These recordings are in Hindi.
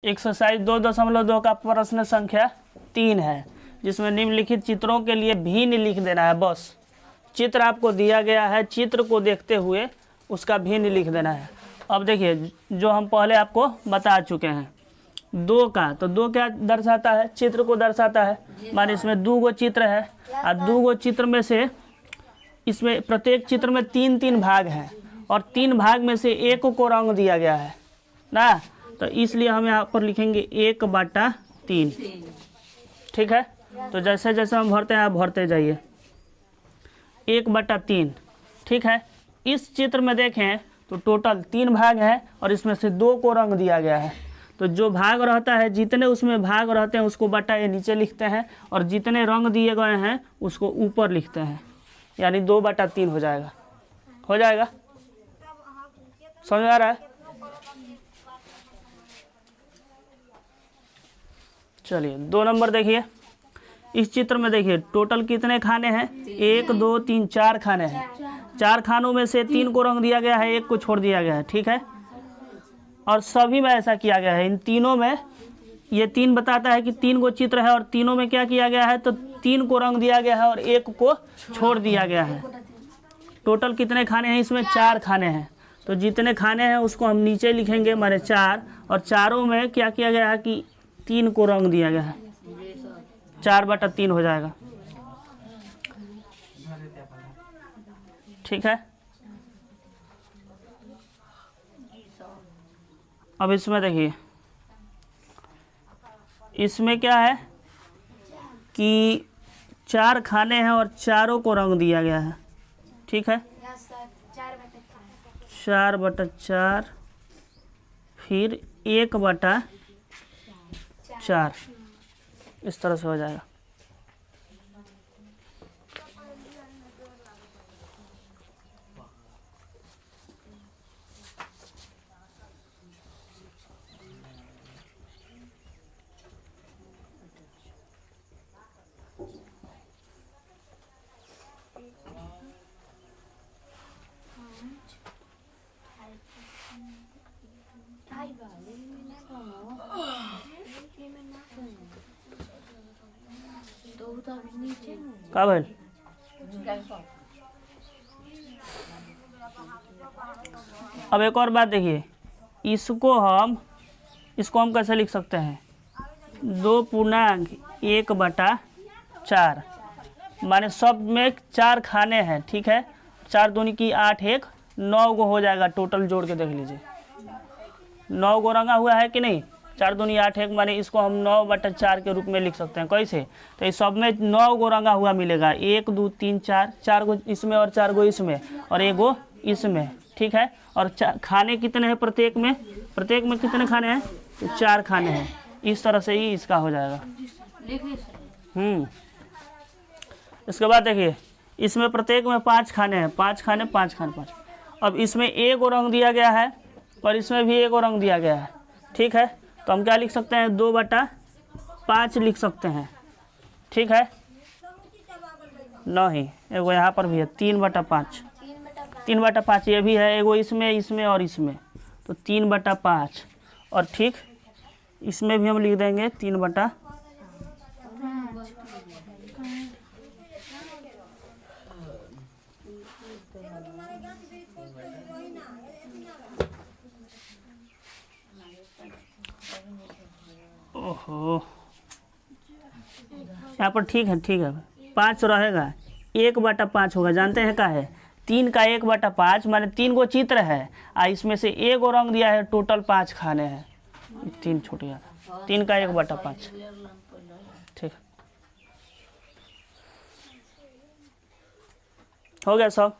एक्सरसाइज 2.2 का प्रश्न संख्या 3 है, जिसमें निम्नलिखित चित्रों के लिए भिन्न लिख देना है। बस चित्र आपको दिया गया है, चित्र को देखते हुए उसका भिन्न लिख देना है। अब देखिए, जो हम पहले आपको बता चुके हैं, 2 का तो 2 क्या दर्शाता है? चित्र को दर्शाता है। माने इसमें 2 गो चित्र है और 2 गो चित्र में से इसमें प्रत्येक चित्र में 3-3 भाग हैं और 3 भाग में से 1 को रंग दिया गया है ना, तो इसलिए हम यहाँ पर लिखेंगे 1/3। ठीक है, तो जैसे जैसे हम भरते हैं आप भरते जाइए। 1/3। ठीक है, इस चित्र में देखें तो टोटल 3 भाग है और इसमें से 2 को रंग दिया गया है। तो जो भाग रहता है, जितने उसमें भाग रहते हैं उसको बटा ये नीचे लिखते हैं और जितने रंग दिए गए हैं उसको ऊपर लिखते हैं, यानी 2/3 हो जाएगा। हो जाएगा, समझ आ रहा है? चलिए 2 नंबर देखिए। इस चित्र में देखिए टोटल कितने खाने हैं? 1 2 3 4 खाने हैं। 4 खानों में से 3 को रंग दिया गया है, 1 को छोड़ दिया गया है। ठीक है, और सभी में ऐसा किया गया है। इन तीनों में ये 3 बताता है कि 3 गो चित्र है और तीनों में क्या किया गया है? तो 3 को रंग दिया गया है और 1 को छोड़ दिया गया है। टोटल कितने खाने हैं? इसमें 4 खाने हैं। तो जितने खाने हैं उसको हम नीचे लिखेंगे, माने 4, और चारों में क्या किया गया है कि 3 को रंग दिया गया है। 4/3 हो जाएगा। ठीक है, अब इसमें देखिए, इसमें क्या है कि 4 खाने हैं और चारों को रंग दिया गया है। ठीक है, 4/4 फिर 1/4, इस तरह से हो जाएगा। का भइल? अब एक और बात देखिए, इसको हम कैसे लिख सकते हैं? 2/1/4, माने सब में 4 खाने हैं। ठीक है, 4 दूनी की 8, 1 9 गो हो जाएगा। टोटल जोड़ के देख लीजिए, 9 गो रंगा हुआ है कि नहीं? 4 दूनी 8, 1, माने इसको हम 9/4 के रूप में लिख सकते हैं। कैसे? तो इस सब में 9 गो रंगा हुआ मिलेगा। 1 2 3 4, 4 गो इसमें और 4 गो इसमें और 1 गो इसमें। ठीक है, और खाने कितने हैं प्रत्येक में? प्रत्येक में कितने खाने हैं? तो 4 खाने हैं। इस तरह से ही इसका हो जाएगा। इसके बाद देखिए, इसमें प्रत्येक में 5 खाने हैं। 5 खाने 5 खाने 5। अब इसमें 1 गो रंग दिया गया है और इसमें भी 1 गो रंग दिया गया है। ठीक है, तो हम क्या लिख सकते हैं? 2/5 लिख सकते हैं। ठीक है, नहीं, एगो यहाँ पर भी है 3/5। 3/5 ये भी है, एगो इसमें इसमें और इसमें, तो 3/5। और ठीक इसमें भी हम लिख देंगे 3/5। ओहो, यहाँ पर ठीक है, ठीक है, 5 रहेगा, 1/5 होगा। जानते हैं क्या है? 3 का 1/5 माने 3 गो चित्र है और इसमें से 1 गो रंग दिया है। टोटल 5 खाने हैं। 3 छूट गया, 3 का 1/5। ठीक, हो गया सब।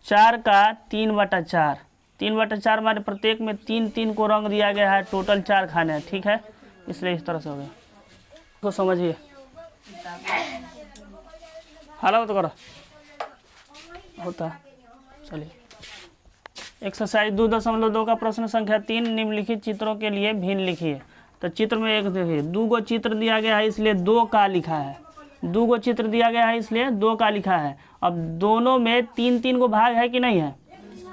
4 का 3/4, 3/4 माने प्रत्येक में 3-3 को रंग दिया गया है। टोटल 4 खाने हैं। ठीक है, इसलिए इस तरह से हो गया। तो समझिए, हालात तो करो होता है। चलिए, एक्सरसाइज 2.2 का प्रश्न संख्या 3, निम्नलिखित चित्रों के लिए भिन्न लिखिए। तो चित्र में एक देखिए, 2 गो चित्र दिया गया है इसलिए 2 का लिखा है। 2 गो चित्र दिया गया है इसलिए 2 का लिखा है। अब दोनों में 3-3 गो भाग है कि नहीं है?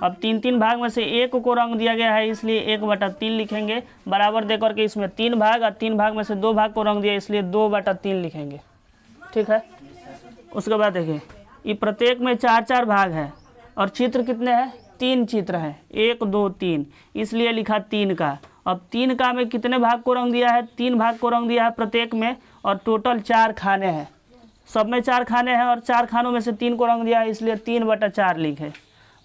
अब 3-3 भाग में से एक को रंग दिया गया है, इसलिए 1/3 लिखेंगे, बराबर दे करके इसमें 3 भाग और 3 भाग में से 2 भाग को रंग दिया, इसलिए 2/3 लिखेंगे। ठीक है। उसके बाद देखिए, ये प्रत्येक में 4-4 भाग है और चित्र कितने हैं? 3 चित्र हैं, 1 2 3, इसलिए लिखा 3 का। अब 3 का में कितने भाग को रंग दिया है? 3 भाग को रंग दिया है प्रत्येक में, और टोटल 4 खाने हैं, सब में 4 खाने हैं और 4 खानों में से 3 को रंग दिया है, इसलिए 3/4 लिखे,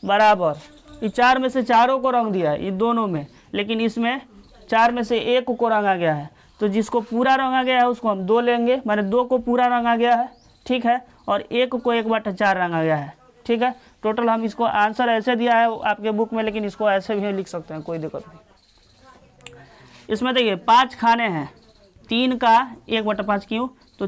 बराबर। ये 4 में से चारों को रंग दिया है, ये दोनों में, लेकिन इसमें 4 में से 1 को रंगा गया है, तो जिसको पूरा रंगा गया है उसको हम 2 लेंगे, माने 2 को पूरा रंगा गया है। ठीक है। और 1 को 1/4 रंगा गया है। ठीक है। टोटल हम इसको आंसर ऐसे दिया है आपके बुक में, लेकिन इसको ऐसे भी लिख सकते हैं, कोई दिक्कत नहीं। इसमें देखिए 5 खाने हैं, 3 का 1/5 क्यों? तो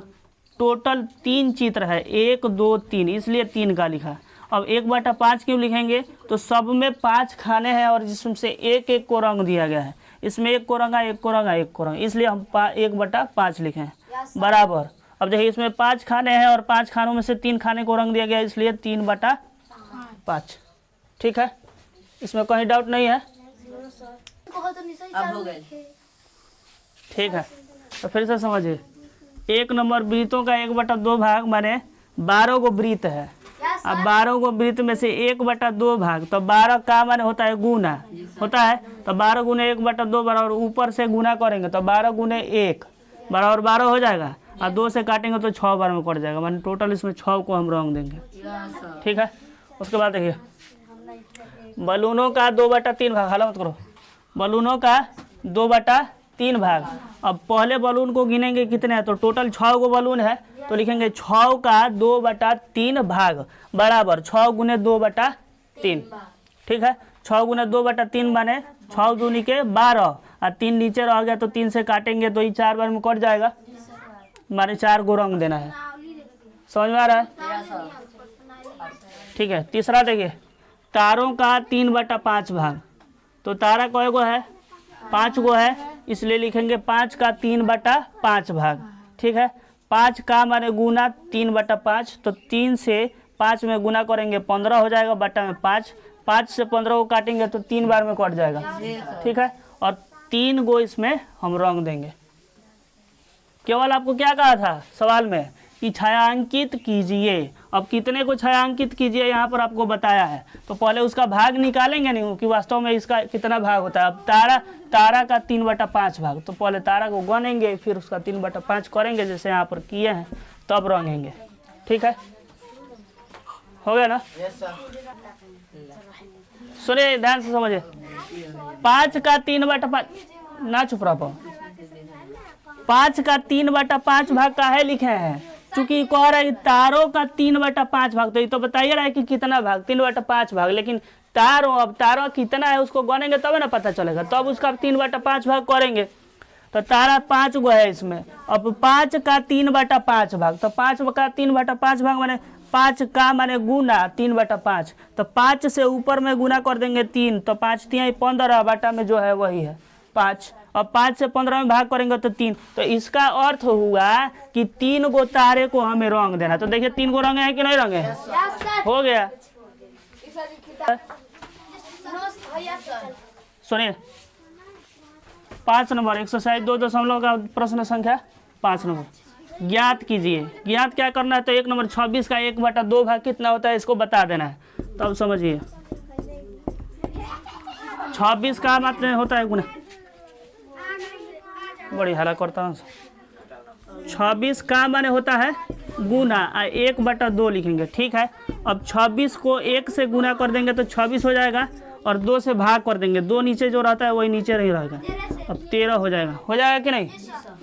टोटल 3 चित्र है, 1 2 3, इसलिए 3 का लिखा। अब 1/5 क्यों लिखेंगे? तो सब में 5 खाने हैं और जिसमें से 1-1 को रंग दिया गया है, इसमें 1 को रंगा, 1 को रंगा, 1 को रंगा, इसलिए हम 1/5 लिखे हैं, बराबर। अब देखिए इसमें 5 खाने हैं और 5 खानों में से 3 खाने को रंग दिया गया, इसलिए 3/5। ठीक है। इसमें कहीं डाउट नहीं है? ठीक है। तो फिर से समझिए, 1 नंबर वृत्तों का 1/2 भाग माने 12 गो वृत्त है। अब 12 गो वृत्त में से 1/2 भाग, तो 12 का माने होता है गुना, होता है, तो 12 गुने 1/2 बराबर, ऊपर से गुना करेंगे तो 12 गुने 1 बराबर 12 हो जाएगा, और 2 से काटेंगे तो 6 बार में कट जाएगा, माने टोटल इसमें 6 को हम रंग देंगे। ठीक है। उसके बाद देखिए, बलूनों का 2/3 भाग, हाला मत करो, बलूनों का 2/3 भाग। अब पहले बलून को गिनेंगे कितने हैं, तो टोटल 6 गो बलून है, तो लिखेंगे 6 का 2/3 भाग, बराबर 6 गुने 2/3। ठीक है। 6 गुने 2/3 माने 6 दूनी के 12, और 3 नीचे रह गया तो 3 से काटेंगे तो ये 4 बार में कट जाएगा, माने 4 गो रंग देना है। समझ में आ रहा है? ठीक है। तीसरा देखिए, तारों का 3/5 भाग, तो तारा कय गो है? 5 गो है, इसलिए लिखेंगे 5 का 3/5 भाग। ठीक है। 5 का माने गुना 3/5, तो 3 से 5 में गुना करेंगे 15 हो जाएगा, बटा में 5, 5 से 15 को काटेंगे तो 3 बार में कट जाएगा। ठीक है। और 3 गो इसमें हम रंग देंगे। केवल आपको क्या कहा था सवाल में कि छायांकित कीजिए। अब कितने को छायांकित कीजिए यहाँ पर आपको बताया है, तो पहले उसका भाग निकालेंगे नहीं कि वास्तव में इसका कितना भाग होता है। अब तारा का 3/5 भाग, तो पहले तारा को गनेंगे, फिर उसका 3/5 करेंगे जैसे यहाँ पर किए हैं, तब रंगेंगे। ठीक है। हो गया ना? सुनिए ध्यान से समझिए, 5 का 3/5, ना चुप रह पाओ, 5 का 3/5 भाग काहे लिखे हैं? चूंकि कह रहा है तारों का 3/5 भाग, तो ये तो बताइए रहा है कि कितना भाग, 3/5 भाग, लेकिन तारों, अब तारा कितना है उसको गनेंगे तब ना पता चलेगा, तब उसका 3/5 भाग करेंगे। तो तारा 5 गो है इसमें, अब 5 का 3/5 भाग, तो 5 का 3/5 भाग माने 5 का माने गुना 3/5, तो 5 से ऊपर में गुना कर देंगे 3, तो 5 3 15, बटा में जो है वही है 5। अब 5 से 15 में भाग करेंगे तो 3, तो इसका अर्थ हुआ कि 3 गो तारे को हमें रंग देना। तो देखिए 3 गो रंगे हैं कि नहीं रंगे हैं? हो गया। सुनिए 5 नंबर एक्सरसाइज 2 का प्रश्न संख्या 5 नंबर, ज्ञात कीजिए। ज्ञात क्या करना है? तो 1 नंबर 26 का 1/2 भाग कितना होता है इसको बता देना है, तब समझिए। 26 का मात्र होता है गुना, बड़ी हला करता हूँ। 26 का माने होता है गुना, 1/2 लिखेंगे। ठीक है। अब 26 को 1 से गुना कर देंगे तो 26 हो जाएगा, और 2 से भाग कर देंगे, 2 नीचे जो रहता है वही नीचे नहीं रहेगा, अब 13 हो जाएगा। हो जाएगा कि नहीं?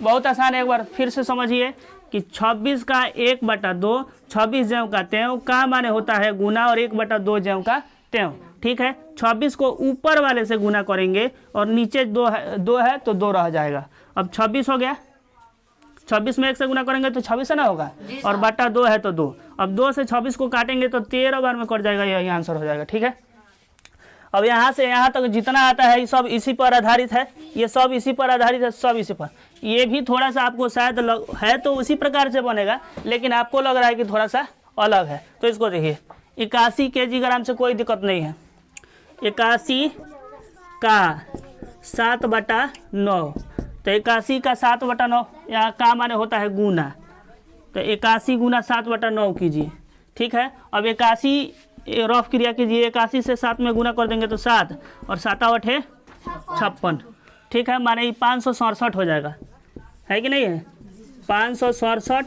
बहुत आसान है। एक बार फिर से समझिए कि 26 का 1/2, 26 ज्यों का त्यों, का माने होता है गुना, और 1/2 ज्यों का त्यों। ठीक है। 26 को ऊपर वाले से गुना करेंगे और नीचे 2 है तो 2 रह जाएगा। अब 26 हो गया, 26 में 1 से गुना करेंगे तो 26 है ना होगा, और बटा 2 है तो 2। अब 2 से 26 को काटेंगे तो 13 बार में कट जाएगा, यही आंसर हो जाएगा। ठीक है। अब यहाँ से यहाँ तक जितना आता है ये सब इसी पर आधारित है, ये सब इसी पर आधारित है, सब इसी पर। ये भी थोड़ा सा आपको शायद है तो उसी प्रकार से बनेगा, लेकिन आपको लग रहा है कि थोड़ा सा अलग है। तो इसको देखिए 81 kg से कोई दिक्कत नहीं है। 81 का 7/9। तो 81 का 7/9, यहाँ का माने होता है गुना, तो 81 गुना 7/9 कीजिए। ठीक है, अब 81 रफ क्रिया कीजिए, 81 से 7 में गुना कर देंगे तो 7 और 7/8 56। ठीक है, माने ये 567 हो जाएगा, है कि नहीं है? 567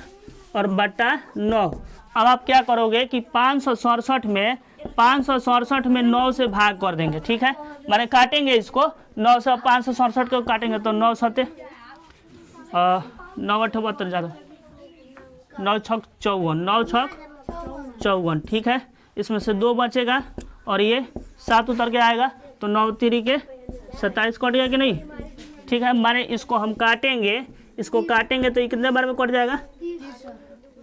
और बटा 9। अब आप क्या करोगे कि 567 में 9 से भाग कर देंगे। ठीक है, माने काटेंगे इसको 9 से, 567 को काटेंगे तो 9 7 9 8 72 ज़्यादा 9 6 54, 9 6 54। ठीक है, इसमें से 2 बचेगा और ये 7 उतर के आएगा तो 9 3 के 27 कट गया कि नहीं? ठीक है, माने इसको हम काटेंगे, इसको काटेंगे तो ये कितने बार में कट जाएगा?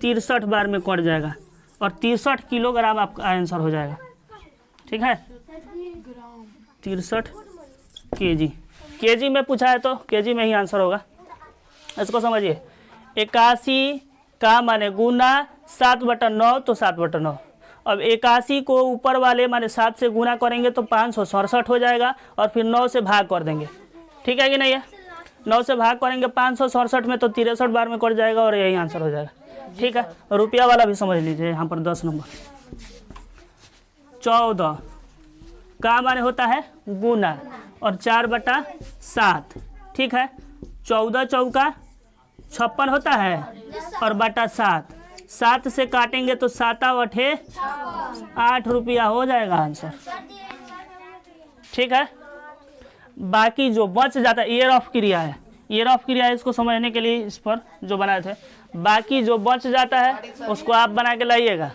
63 बार में कट जाएगा और 63 किलोग्राम आपका आंसर हो जाएगा। ठीक है, 63 केजी में पूछा है तो केजी में ही आंसर होगा। इसको समझिए, 81 का माने गुना 7/9 तो 7/9। अब 81 को ऊपर वाले माने 7 से गुना करेंगे तो 567 हो जाएगा और फिर 9 से भाग कर देंगे। ठीक है कि नहीं है? 9 से भाग करेंगे 567 में तो 63 बार में कट जाएगा और यही आंसर हो जाएगा। ठीक है, रुपया वाला भी समझ लीजिए, यहाँ पर 10 नंबर। 14 का माने होता है गुना और 4/7। ठीक है, 14 चौका 56 होता है और बटा 7, 7 से काटेंगे तो 7/8 8 रुपया हो जाएगा आंसर। ठीक है, बाकी जो बच जाता है ये रफ क्रिया है, ये रफ क्रिया है, इसको समझने के लिए इस पर जो बनाए थे। बाकी जो बच जाता है उसको आप बना के लाइएगा।